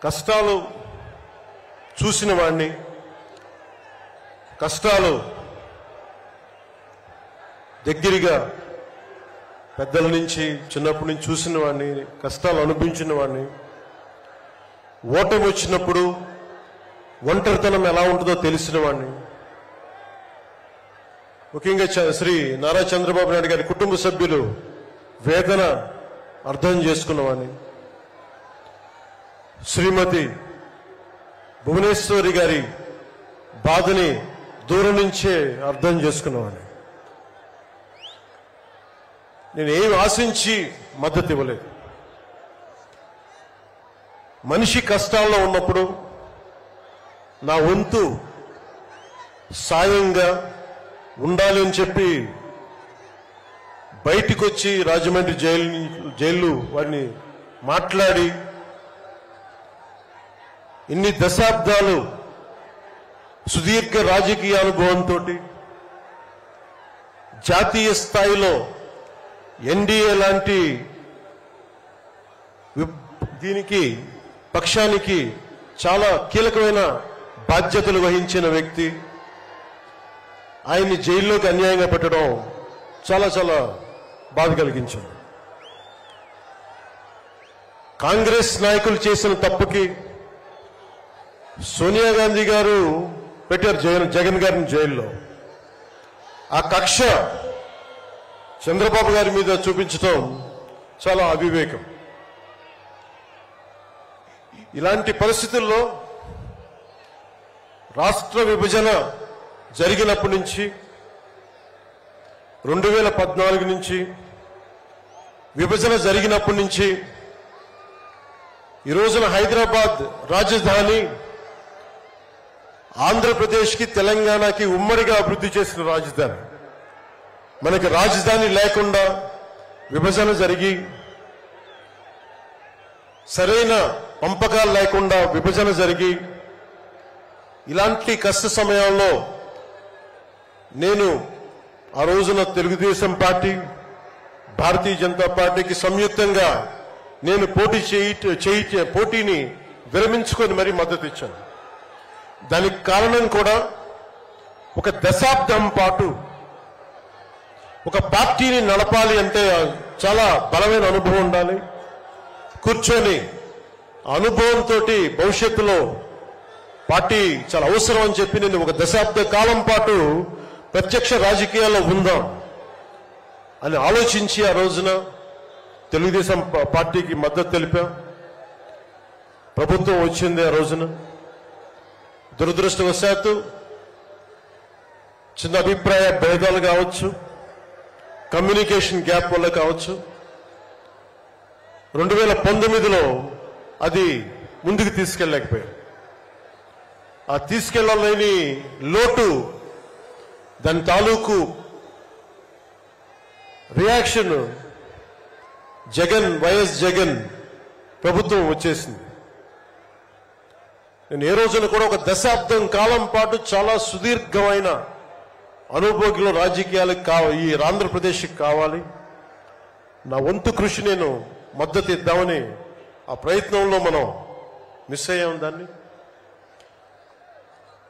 కష్టాలు చూసిన వాడిని, కష్టాలు దగ్గరగా పెద్దల నుంచి చిన్నప్పటి నుంచి చూసిన వాడిని, కష్టాలు అనుభవించిన వాడిని, ఓటమి వచ్చినప్పుడు ఒంటరితనం ఎలా ఉంటుందో తెలిసిన వాడిని, ముఖ్యంగా శ్రీ నారా చంద్రబాబు నాయుడు గారి కుటుంబ సభ్యులు వేదన అర్థం చేసుకున్నవాడిని, శ్రీమతి భువనేశ్వరి గారి బాధని దూరం నుంచే అర్థం చేసుకున్నవాడిని. నేను ఏం ఆశించి మద్దతు ఇవ్వలేదు. మనిషి కష్టాల్లో ఉన్నప్పుడు నా వంతు సాయంగా ఉండాలి అని చెప్పి బయటికి వచ్చి రాజమండ్రి జైలు వారిని మాట్లాడి ఇన్ని దశాబ్దాలు సుదీర్ఘ రాజకీయ అనుభవంతో జాతీయ స్థాయిలో ఎన్డీఏ లాంటి దీనికి పక్షానికి చాలా కీలకమైన బాధ్యతలు వహించిన వ్యక్తి ఆయన్ని జైల్లోకి అన్యాయంగా పెట్టడం చాలా చాలా బాధ కలిగించింది. కాంగ్రెస్ నాయకులు చేసిన తప్పుకి సోనియా గాంధీ గారు పెట్టారు జగన్ గారిని జైల్లో. ఆ కక్ష చంద్రబాబు గారి మీద చూపించడం చాలా అవివేకం. ఇలాంటి పరిస్థితుల్లో రాష్ట్ర విభజన జరిగినప్పటి నుంచి 2014 నుంచి విభజన జరిగినప్పటి నుంచి ఈ రోజున హైదరాబాద్ రాజధాని ఆంధ్రప్రదేశ్కి తెలంగాణకి ఉమ్మడిగా అభివృద్ధి చేసిన రాజధాని. మనకి రాజధాని లేకుండా విభజన జరిగి సరైన పంపకాలు లేకుండా విభజన జరిగి ఇలాంటి కష్ట సమయంలో నేను ఆ రోజున తెలుగుదేశం పార్టీ, భారతీయ జనతా పార్టీకి సంయుక్తంగా నేను పోటీని విరమించుకొని మరీ మద్దతు ఇచ్చాను. దానికి కారణం కూడా ఒక దశాబ్దం పాటు ఒక పార్టీని నడపాలి అంటే చాలా బలమైన అనుభవం ఉండాలి. కూర్చొని అనుభవంతో భవిష్యత్తులో పార్టీ చాలా అవసరం అని చెప్పి నేను ఒక దశాబ్ద కాలం పాటు ప్రత్యక్ష రాజకీయాల్లో ఉందాం అని ఆలోచించి ఆ రోజున తెలుగుదేశం పార్టీకి మద్దతు తెలిపాం. ప్రభుత్వం వచ్చింది ఆ రోజున. దురదృష్టవశాత్తు చిన్న అభిప్రాయ భేదాలు కావచ్చు, కమ్యూనికేషన్ గ్యాప్ వల్ల కావచ్చు 2019లో అది ముందుకు తీసుకెళ్ళలేకపోయాం. ఆ తీసుకెళ్లలేని లోటు, దాని తాలూకు రియాక్షన్ వైఎస్ జగన్ ప్రభుత్వం వచ్చేసింది. నేను ఏ రోజున కూడా ఒక దశాబ్దం కాలం పాటు చాలా సుదీర్ఘమైన అనుభోగిలో రాజకీయాలకు ఈ ఆంధ్రప్రదేశ్కి కావాలి, నా వంతు కృషి నేను మద్దతు ఇద్దామని ఆ ప్రయత్నంలో మనం మిస్ అయ్యాం. దాన్ని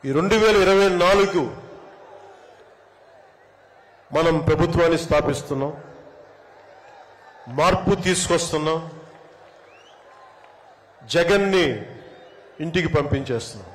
ఈ 2024 మనం ప్రభుత్వాన్ని స్థాపిస్తున్నాం, మార్పు తీసుకొస్తున్నాం, జగన్ని ఇంటికి పంపించేస్తున్నాం.